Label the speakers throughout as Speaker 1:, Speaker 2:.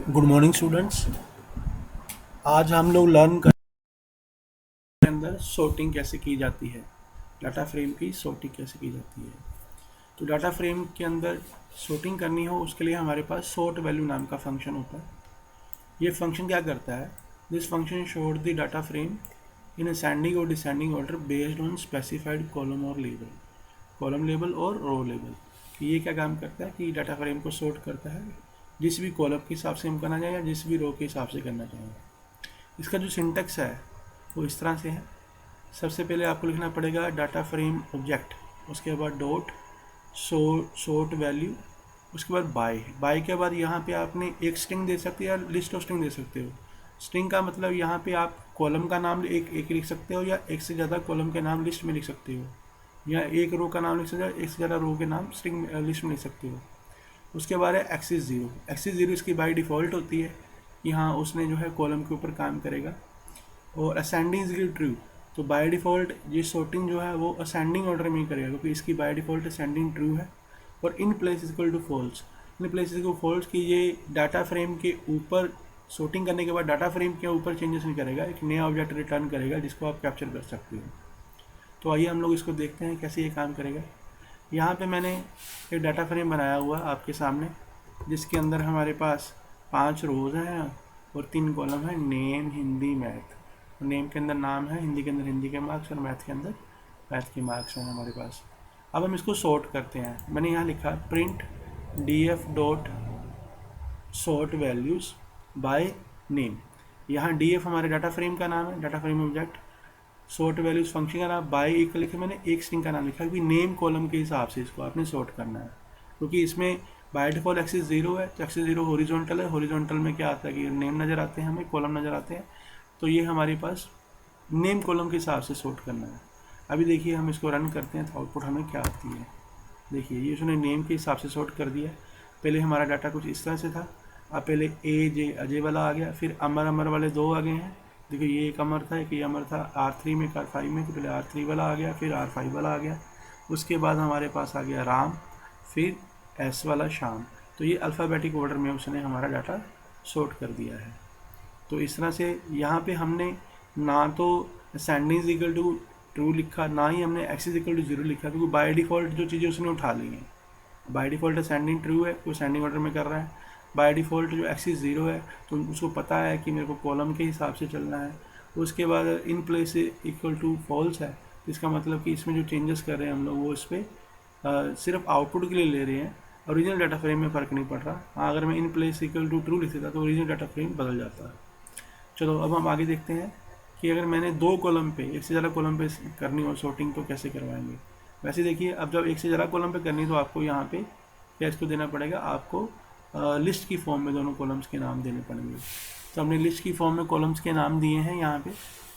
Speaker 1: Good morning students. आज हम लोग लर्न करेंगे के अंदर sorting कैसे की जाती है, डाटा फ्रेम की sorting कैसे की जाती है। तो डाटा फ्रेम के अंदर sorting करनी हो उसके लिए हमारे पास sort वैल्यू नाम का फंक्शन होता है। ये फंक्शन क्या करता है? This function showed the data frame in ascending और descending order based on specified column और लेबल, कॉलम लेबल और रो लेबल। ये क्या काम करता है कि डाटा फ्रेम को सॉर्ट करता है जिस भी कॉलम के हिसाब से हम करना चाहें या जिस भी रो के हिसाब से करना चाहें। इसका जो सिंटेक्स है वो इस तरह से है। सबसे पहले आपको लिखना पड़ेगा डाटा फ्रेम ऑब्जेक्ट, उसके बाद डॉट सॉर्ट वैल्यू, उसके बाद बाय के बाद यहाँ पे आपने एक स्ट्रिंग दे सकते हो या लिस्ट ऑफ स्ट्रिंग दे सकते हो। स्ट्रिंग का मतलब यहाँ पे आप कॉलम का नाम एक लिख सकते हो या एक से ज़्यादा कॉलम के नाम लिस्ट में लिख सकते हो, या एक रो का नाम लिख सकते हो, एक से ज़्यादा रो के नाम स्ट्रिंग लिस्ट में लिख सकते हो। उसके बाद है एक्सिस ज़ीरो। एक्सिस ज़ीरो इसकी बाय डिफ़ॉल्ट होती है कि हाँ उसने जो है कॉलम के ऊपर काम करेगा। और असेंडिंग इज इक्वल ट्रू, तो बाय डिफ़ॉल्ट ये सॉर्टिंग जो है वो असेंडिंग ऑर्डर में ही करेगा क्योंकि इसकी बाय डिफ़ॉल्ट असेंडिंग ट्रू है। और in place is equal to false, in place is equal false कि ये डाटा फ्रेम के ऊपर सॉर्टिंग करने के बाद डाटा फ्रेम के ऊपर चेंजेस नहीं करेगा, एक नया ऑब्जेक्ट रिटर्न करेगा जिसको आप कैप्चर कर सकते हो। तो आइए हम लोग इसको देखते हैं कैसे ये काम करेगा। यहाँ पे मैंने एक डाटा फ्रेम बनाया हुआ आपके सामने जिसके अंदर हमारे पास 5 रोज़ हैं और 3 कॉलम है, नेम, हिंदी, मैथ। नेम के अंदर नाम है, हिंदी के अंदर हिंदी के मार्क्स और मैथ के अंदर मैथ के मार्क्स हैं हमारे पास। अब हम इसको सॉर्ट करते हैं। मैंने यहाँ लिखा print df dot sort values by name. यहाँ df हमारे डाटा फ्रेम का नाम है, data frame object. Sort values function का नाम बाय इक्वल लिखे मैंने एक स्ट्रिंग का नाम लिखा क्योंकि नेम कॉलम के हिसाब से इसको आपने सॉर्ट करना है, क्योंकि इसमें बाय डिफॉल्ट एक्सिस ज़ीरो है। तो एक्सिस ज़ीरो हॉरिजॉन्टल है, हॉरिजॉन्टल में क्या आता है कि नेम नज़र आते हैं, हमें कॉलम नज़र आते हैं। तो ये हमारे पास नेम कॉलम के हिसाब से सॉर्ट करना है। अभी देखिए हम इसको रन करते हैं तो आउटपुट हमें क्या आती है। देखिए ये उसने नेम के हिसाब से सॉर्ट कर दिया। पहले हमारा डाटा कुछ इस तरह से था, अब पहले ए जे अजय वाला आ गया, फिर अमर अमर वाले 2 आ गए हैं। देखिए ये एक अमर था, एक ये अमर था। R3 में R5 में, तो पहले R3 वाला आ गया, फिर R5 वाला आ गया। उसके बाद हमारे पास आ गया राम, फिर S वाला श्याम। तो ये अल्फ़ाबेटिक ऑर्डर में उसने हमारा डाटा सॉर्ट कर दिया है। तो इस तरह से यहाँ पे हमने ना तो असेंडिंग इक्वल टू ट्रू लिखा, ना ही हमने एक्सिस इक्वल टू जीरो लिखा, क्योंकि बाय डिफ़ॉल्ट जो चीज़ें उसने उठा ली हैं। बाय डिफ़ॉल्ट असेंडिंग ट्रू है, वो असेंडिंग ऑर्डर में कर रहा है। बाय डिफ़ॉल्ट जो एक्सिस ज़ीरो है तो उसको पता है कि मेरे को कॉलम के हिसाब से चलना है। उसके बाद in place equal to false है, इसका मतलब कि इसमें जो चेंजेस कर रहे हैं हम लोग वो इस पर सिर्फ आउटपुट के लिए ले रहे हैं, ओरिजिनल डाटा फ्रेम में फ़र्क नहीं पड़ रहा। हाँ, अगर मैं in place equal to true लिख देता तो ओरिजिनल डाटा फ्रेम बदल जाता है। चलो अब हम आगे देखते हैं कि अगर मैंने 2 कॉलम पे, एक से ज़्यादा कॉलम पे करनी हो सॉर्टिंग तो कैसे करवाएंगे। वैसे देखिए अब जब एक से ज़्यादा कॉलम पे करनी तो आपको यहाँ पे क्या इसको देना पड़ेगा, आपको लिस्ट की फॉर्म में दोनों कॉलम्स के नाम देने पड़ेंगे। तो हमने लिस्ट की फॉर्म में कॉलम्स के नाम दिए हैं। यहाँ पे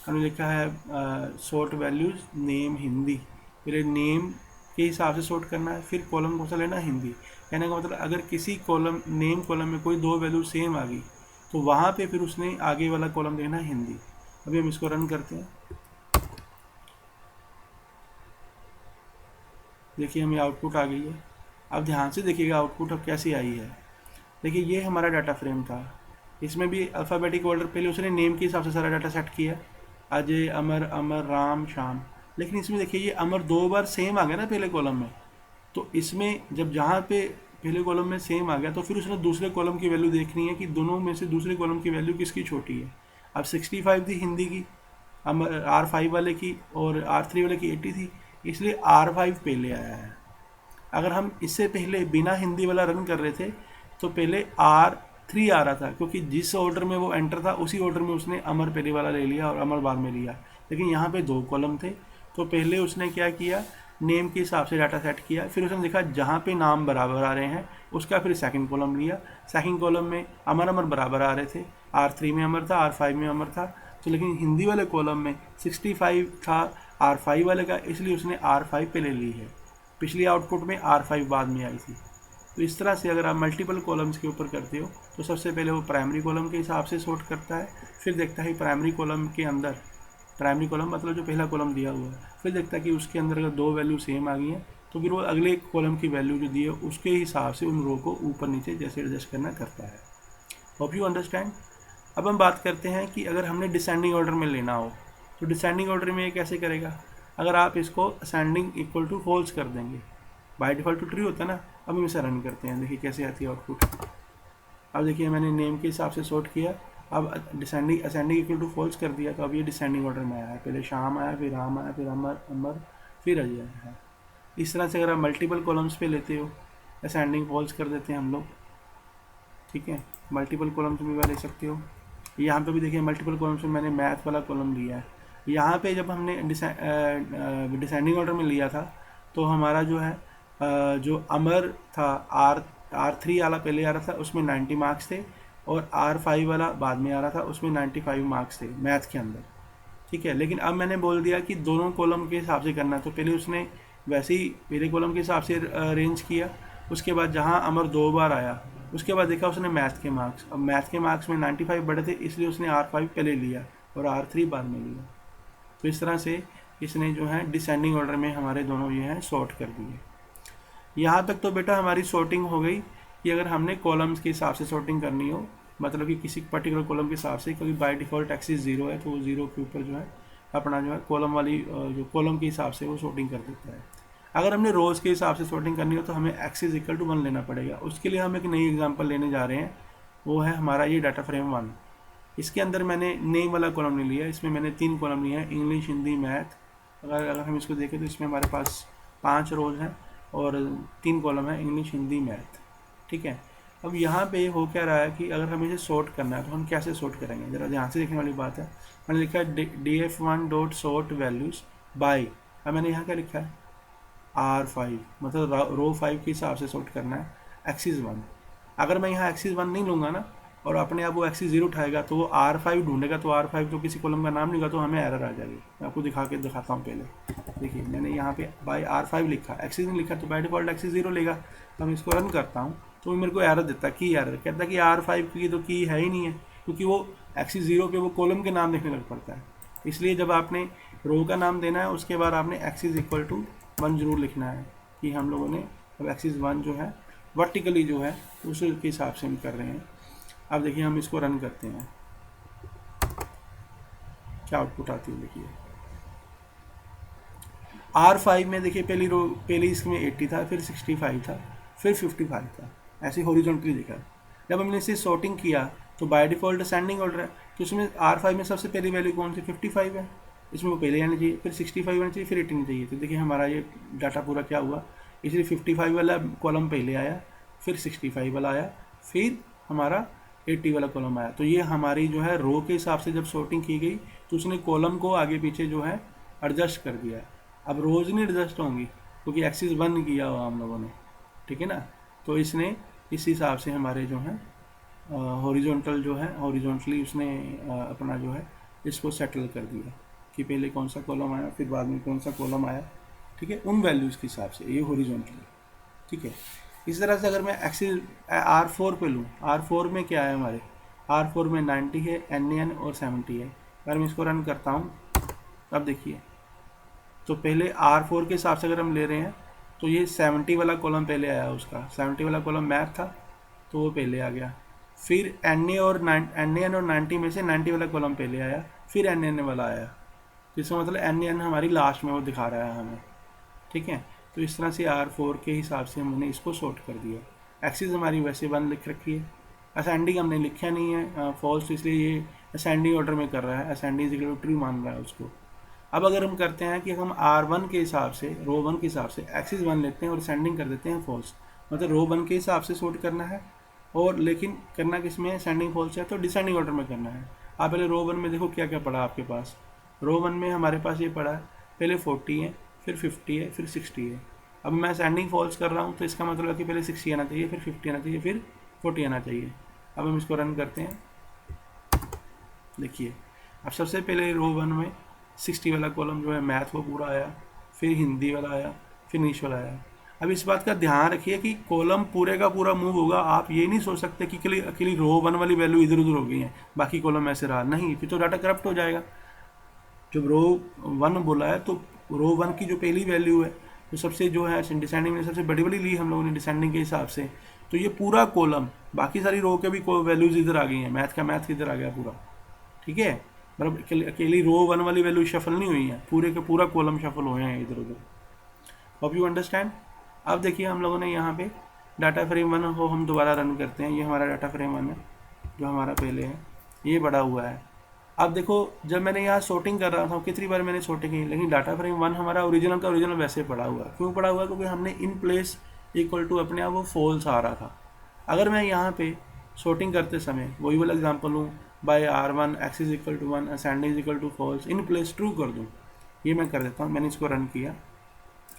Speaker 1: हमने लिखा है सॉर्ट वैल्यूज़ नेम हिंदी। फिर नेम के हिसाब से सॉर्ट करना है, फिर कॉलम कौन सा लेना है, हिंदी। कहने का मतलब अगर किसी कॉलम नेम कॉलम में कोई 2 वैल्यू सेम आ गई तो वहाँ पे फिर उसने आगे वाला कॉलम देना है हिंदी। अभी हम इसको रन करते हैं। देखिए हमें आउटपुट आ गई है। अब ध्यान से देखिएगा आउटपुट अब कैसी आई है। देखिए ये हमारा डाटा फ्रेम था, इसमें भी अल्फ़ाबेटिक ऑर्डर पहले उसने नेम के हिसाब से सारा डाटा सेट किया, अजय, अमर, अमर, राम, श्याम। लेकिन इसमें देखिए ये अमर 2 बार सेम आ गया ना पहले कॉलम में। तो इसमें जब जहाँ पे पहले कॉलम में सेम आ गया तो फिर उसने दूसरे कॉलम की वैल्यू देखनी है कि दोनों में से दूसरे कॉलम की वैल्यू किसकी छोटी है। अब 65 थी हिंदी की, R5 वाले की, और R3 वाले की 80 थी, इसलिए R5 पहले आया है। अगर हम इससे पहले बिना हिंदी वाला रन कर रहे थे तो पहले R3 आ रहा था, क्योंकि जिस ऑर्डर में वो एंटर था उसी ऑर्डर में उसने अमर पहले वाला ले लिया और अमर बाद में लिया। लेकिन यहाँ पे 2 कॉलम थे तो पहले उसने क्या किया, नेम के हिसाब से डाटा सेट किया, फिर उसने देखा जहाँ पे नाम बराबर आ रहे हैं उसका फिर सेकंड कॉलम लिया। सेकंड कॉलम में अमर अमर बराबर आ रहे थे, R3 में अमर था, R5 में अमर था। तो लेकिन हिंदी वाले कॉलम में 65 था R5 वाले का, इसलिए उसने R5 पहले ली है। पिछली आउटपुट में R5 बाद में आई थी। तो इस तरह से अगर आप मल्टीपल कॉलम्स के ऊपर करते हो तो सबसे पहले वो प्राइमरी कॉलम के हिसाब से सॉर्ट करता है, फिर देखता है प्राइमरी कॉलम के अंदर, प्राइमरी कॉलम मतलब जो पहला कॉलम दिया हुआ है, फिर देखता है कि उसके अंदर अगर 2 वैल्यू सेम आ गई हैं तो फिर वो अगले कॉलम की वैल्यू जो दी है उसके हिसाब से उन रो को ऊपर नीचे जैसे एडजस्ट करना करता है। Hope you understand. अब हम बात करते हैं कि अगर हमने डिसेंडिंग ऑर्डर में लेना हो तो डिसेंडिंग ऑर्डर में ये कैसे करेगा। अगर आप इसको असेंडिंग इक्वल टू फॉल्स कर देंगे, बाय डिफ़ॉल्ट तो ट्रू होता है ना। अब हम इसे रन करते हैं, देखिए कैसे आती है आउटपुट। अब देखिए मैंने नेम के हिसाब से सॉर्ट किया, अब descending ascending equal to false कर दिया, तो अब ये डिसेंडिंग ऑर्डर में आया है। पहले शाम आया, फिर राम आया, फिर अमर, अमर, फिर अजय आया है। इस तरह से अगर आप मल्टीपल कॉलम्स पे लेते हो, असेंडिंग फॉल्स कर देते हैं हम लोग, ठीक है। मल्टीपल कॉलम्स में भी ले सकते हो। यहाँ पे भी देखिए मल्टीपल कॉलम्स में मैंने मैथ वाला कॉलम लिया है। यहाँ पे जब हमने डिसेंडिंग ऑर्डर में लिया था तो हमारा जो है जो अमर था, R3 वाला पहले आ रहा था, उसमें 90 मार्क्स थे, और R5 वाला बाद में आ रहा था, उसमें 95 मार्क्स थे मैथ के अंदर, ठीक है। लेकिन अब मैंने बोल दिया कि दोनों कॉलम के हिसाब से करना है, तो पहले उसने वैसे ही पहले कॉलम के हिसाब से अरेंज किया। उसके बाद जहाँ अमर 2 बार आया, उसके बाद देखा उसने मैथ के मार्क्स, अब मैथ के मार्क्स में 95 बढ़े थे, इसलिए उसने R5 पहले लिया और R3 बाद में लिया। तो इस तरह से इसने जो है डिसेंडिंग ऑर्डर में हमारे दोनों ये हैं सॉर्ट कर दिए। यहाँ तक तो बेटा हमारी सॉर्टिंग हो गई कि अगर हमने कॉलम्स के हिसाब से सॉर्टिंग करनी हो, मतलब कि किसी पर्टिकुलर कॉलम के हिसाब से, क्योंकि बाय डिफ़ॉल्ट एक्सिस 0 है, तो वो 0 के ऊपर जो है अपना जो है कॉलम वाली जो कॉलम के हिसाब से वो सॉर्टिंग कर देता है। अगर हमने रोज़ के हिसाब से सॉर्टिंग करनी हो तो हमें एक्सिस इक्वल टू 1 लेना पड़ेगा। उसके लिए हम एक नई एग्जांपल लेने जा रहे हैं, वो है हमारा ये डाटा फ्रेम 1। इसके अंदर मैंने नेम वाला कॉलम नहीं लिया, इसमें मैंने 3 कॉलम लिए हैं, इंग्लिश, हिंदी, मैथ। अगर हम इसको देखें तो इसमें हमारे पास 5 रोज हैं और 3 कॉलम है, इंग्लिश, हिंदी, मैथ, ठीक है। अब यहाँ पे हो क्या रहा है कि अगर हमें इसे सॉर्ट करना है तो हम कैसे सॉर्ट करेंगे, ज़रा ध्यान से देखने वाली बात है। मैंने लिखा है df1 dot sort values bye, अब मैंने यहाँ क्या लिखा है R5, मतलब रो 5 के हिसाब से सॉर्ट करना है एक्सिस 1। अगर मैं यहाँ एक्सिस 1 नहीं लूँगा ना और अपने आप वो एक्सिस 0 उठाएगा तो वो R5 ढूंढेगा, तो R5 तो किसी कॉलम का नाम नहीं होगा, तो हमें एरर आ जाएगी। मैं आपको दिखाता हूँ पहले। देखिए मैंने यहाँ पे बाय R5 लिखा, एक्सिस नहीं लिखा, तो बाय डिफॉल्ट एक्सिस 0 लेगा। तो मैं इसको रन करता हूँ तो मेरे को एरर देता, की एरर कहता है कि R5 की तो की है ही नहीं है, क्योंकि वो एक्सिस 0 पे वो कॉलम के नाम देखने लग पड़ता है। इसलिए जब आपने रो का नाम देना है उसके बाद आपने एक्सिस इक्वल टू 1 जरूर लिखना है, कि हम लोगों ने अब एक्सिस 1 जो है वर्टिकली जो है उसके हिसाब से हम कर रहे हैं। अब देखिए हम इसको रन करते हैं, क्या आउटपुट आती है। देखिए R5 में देखिए पहली इसमें 80 था, फिर 65 था, फिर 55 था, ऐसे हॉरिजॉन्टली देखा। जब हमने इसे सॉर्टिंग किया तो बाय डिफ़ॉल्ट असेंडिंग ऑर्डर है, तो उसमें R5 में सबसे पहली वैल्यू कौन सी 55 है, इसमें वो पहले आनी चाहिए, फिर 65 आनी चाहिए, फिर 80 आनी चाहिए। तो देखिए हमारा ये डाटा पूरा क्या हुआ, इसलिए 55 वाला कॉलम पहले आया, फिर 65 वाला आया, फिर हमारा 80 वाला कॉलम आया। तो ये हमारी जो है रो के हिसाब से जब सॉर्टिंग की गई तो उसने कॉलम को आगे पीछे जो है एडजस्ट कर दिया। अब रोज नहीं एडजस्ट होंगी क्योंकि एक्सिस 1 किया हुआ हम लोगों ने, ठीक है ना। तो इसने इस हिसाब से हमारे जो है हॉरिजॉन्टल जो है हॉरिजॉन्टली उसने अपना जो है इसको सेटल कर दिया कि पहले कौन सा कॉलम आया, फिर बाद में कौन सा कॉलम आया, ठीक है, उन वैल्यूज़ के हिसाब से, ये हॉरिजॉन्टली, ठीक है। इस तरह से अगर मैं एक्सिस R4 पे लूँ, R4 में क्या है हमारे, R4 में 90 है, NaN और 70 है। अगर मैं इसको रन करता हूँ, अब देखिए तो पहले R4 के हिसाब से अगर हम ले रहे हैं तो ये 70 वाला कॉलम पहले आया, उसका 70 वाला कॉलम मैथ था तो वो पहले आ गया, फिर NaN और 90 में से 90 वाला कॉलम पहले आया, फिर NaN वाला आया, जिसका मतलब NaN हमारी लास्ट में वो दिखा रहा है हमें, ठीक है। तो इस तरह से R4 के हिसाब से हमने इसको सॉर्ट कर दिया। एक्सिस हमारी वैसे 1 लिख रखी है, असेंडिंग हमने लिखा नहीं है फॉल्स, इसलिए ये असेंडिंग ऑर्डर में कर रहा है, असेंडिंग इक्वल टू ट्रू मान रहा है उसको। अब अगर हम करते हैं कि हम R1 के हिसाब से रो 1 के हिसाब से एक्सिस 1 लेते हैं और असेंडिंग कर देते हैं फॉल्स, मतलब रो 1 के हिसाब से सॉर्ट करना है, और लेकिन करना किस में, असेंडिंग फॉल्स है तो डिसेंडिंग ऑर्डर में करना है। आप पहले रो 1 में देखो क्या क्या पड़ा आपके पास। रो 1 में हमारे पास ये पड़ा है, पहले 40 है, फिर 50 है, फिर 60 है। अब मैं असेंडिंग फॉल्स कर रहा हूँ तो इसका मतलब है कि पहले 60 आना चाहिए, फिर 50 आना चाहिए, फिर 40 आना चाहिए। अब हम इसको रन करते हैं, देखिए अब सबसे पहले रो 1 में 60 वाला कॉलम जो है मैथ वो पूरा आया, फिर हिंदी वाला आया, फिर इंग्लिश वाला आया। अब इस बात का ध्यान रखिए कि कॉलम पूरे का पूरा मूव होगा, आप ये नहीं सोच सकते कि अकेली रो 1 वाली वैल्यू इधर उधर हो गई है, बाकी कॉलम ऐसे रहा, नहीं, फिर तो डाटा करप्ट हो जाएगा। जब रो 1 बोला है तो रो 1 की जो पहली वैल्यू है तो सबसे जो है डिसेंडिंग में सबसे बड़ी ली हम लोगों ने डिसेंडिंग के हिसाब से, तो ये पूरा कॉलम, बाकी सारी रो के भी वैल्यूज इधर आ गई हैं, मैथ का मैथ इधर आ गया पूरा, ठीक है। मतलब अकेली रो 1 वाली वैल्यू शफल नहीं हुई है, पूरे के पूरा कॉलम शफल हुए हैं इधर उधर। Hope you understand. अब देखिए हम लोगों ने यहाँ पे डाटा फ्रेम 1 को हम दोबारा रन करते हैं। ये हमारा डाटा फ्रेम 1 है जो हमारा पहले है, ये बड़ा हुआ है। अब देखो जब मैंने यहाँ सॉर्टिंग कर रहा था, कितनी बार मैंने सॉर्टिंग की, लेकिन डाटा फ्रेम 1 हमारा ओरिजिनल का ओरिजिनल वैसे पड़ा हुआ है। क्यों पड़ा हुआ है? क्योंकि हमने इन प्लेस इक्वल टू अपने आप वो फॉल्स आ रहा था। अगर मैं यहाँ पे सॉर्टिंग करते समय वही वाला एग्जाम्पल हूँ, by R1 x is equal to 1 ascending is equal to false, in place true कर दूँ, ये मैं कर देता हूँ। मैंने इसको रन किया,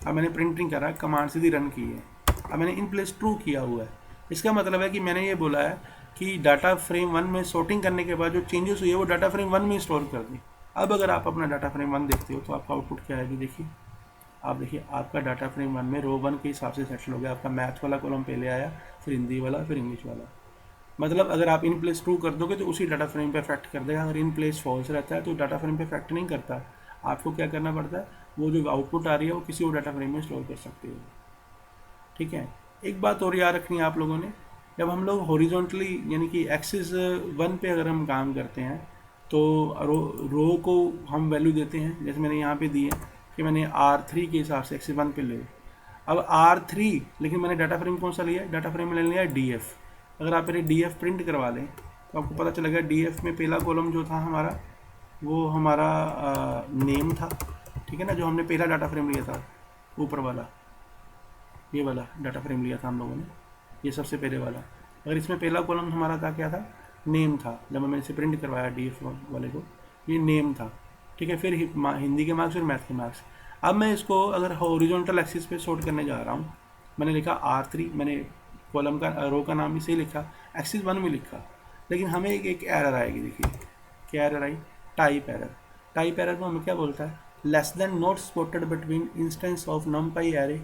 Speaker 1: अब मैंने प्रिंटिंग करा, कमांड सीधी रन की है, अब मैंने इन प्लेस ट्रू किया हुआ है। इसका मतलब है कि मैंने ये बोला है कि डाटा फ्रेम 1 में सॉर्टिंग करने के बाद जो चेंजेस हुई है वो डाटा फ्रेम 1 में स्टोर कर दी। अब अगर आप अपना डाटा फ्रेम 1 देखते हो तो आपका आउटपुट क्या है, देखिए आप देखिए आपका डाटा फ्रेम 1 में रो 1 के हिसाब से सेटल हो गया। आपका मैथ वाला कॉलम पहले आया, फिर हिंदी वाला, फिर इंग्लिश वाला। मतलब अगर आप इन प्लेस ट्रू कर दोगे तो उसी डाटा फ्रेम पे इफेक्ट कर देगा। अगर इन प्लेस फॉल्स रहता है तो डाटा फ्रेम पे इफेक्ट नहीं करता। आपको क्या करना पड़ता है, वो जो आउटपुट आ रही है वो किसी और डाटा फ्रेम में स्टोर कर सकते हो, ठीक है। एक बात और याद रखनी है आप लोगों ने, जब हम लोग हॉरिजॉन्टली यानी कि एक्सिस 1 पे अगर हम काम करते हैं तो रो को हम वैल्यू देते हैं, जैसे मैंने यहाँ पे दी है कि मैंने R3 के हिसाब से एक्सिस 1 पे ले। अब R3 लेकिन मैंने डाटा फ्रेम कौन सा लिया, डाटा फ्रेम ले लिया DF। अगर आप मेरे DF प्रिंट करवा लें तो आपको पता चलेगा DF में पहला कॉलम जो था हमारा वो हमारा नेम था, ठीक है ना, जो हमने पहला डाटा फ्रेम लिया था ऊपर वाला, ये वाला डाटा फ्रेम लिया था हम लोगों ने, ये सबसे पहले वाला। अगर इसमें पहला कॉलम हमारा था क्या था, नेम था। जब मैंने इसे प्रिंट करवाया DF वाले को, ये नेम था, ठीक है। फिर हिंदी के मार्क्स और मैथ के मार्क्स। अब मैं इसको अगर हॉरिजॉन्टल एक्सिस पे सॉर्ट करने जा रहा हूँ, मैंने लिखा R3, मैंने कॉलम का रो का नाम भी सही लिखा, एक्सिस 1 में लिखा, लेकिन हमें एक एरर आएगी। देखिए क्या एरर आई, टाइप एरर। टाइप एरर को हमें क्या बोलता है, less than not spotted between instance of numpy array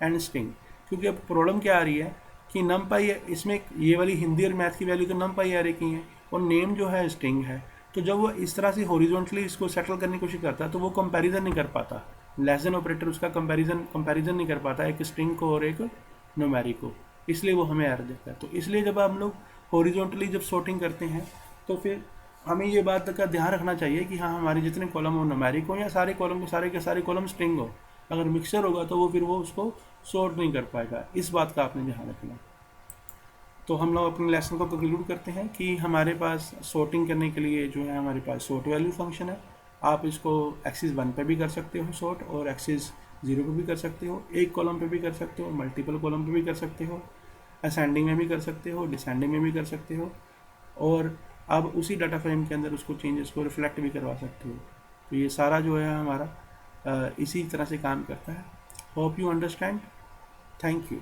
Speaker 1: and string. क्योंकि अब प्रॉब्लम क्या आ रही है कि numpy इसमें ये वाली हिंदी और मैथ की वैल्यू तो numpy एरे की हैं और नेम जो है स्ट्रिंग है। तो जब वो इस तरह से हॉरिजॉन्टली इसको सेटल करने की कोशिश करता है तो वो कंपैरिजन नहीं कर पाता, लेस देन ऑपरेटर उसका कंपैरिजन नहीं कर पाता एक स्ट्रिंग को और एक न्यूमेरिक को, इसलिए वो हमें एरर देता है। तो इसलिए जब हम लोग हॉरिजॉन्टली जब सॉर्टिंग करते हैं तो फिर हमें ये बात का ध्यान रखना चाहिए कि हाँ हमारे जितने कॉलम हो न्यूमेरिक हो या सारे कॉलम के सारे कॉलम स्ट्रिंग हो। अगर मिक्सचर होगा तो वो फिर वो उसको सॉर्ट नहीं कर पाएगा, इस बात का आपने ध्यान रखना। तो हम लोग अपने लेसन को कंक्लूड करते हैं कि हमारे पास सॉर्टिंग करने के लिए जो है हमारे पास सॉर्ट वैल्यू फंक्शन है। आप इसको एक्सिस 1 पे भी कर सकते हो सॉर्ट, और एक्सिस 0 पे भी कर सकते हो, एक कॉलम पे भी कर सकते हो, मल्टीपल कॉलम पे भी कर सकते हो, असेंडिंग में भी कर सकते हो, डिसेंडिंग में भी कर सकते हो, और अब उसी डाटा फ्रेम के अंदर उसको चेंजेस को रिफ्लेक्ट भी करवा सकते हो। तो ये सारा जो है हमारा इसी तरह से काम करता है। Hope you understand. Thank you.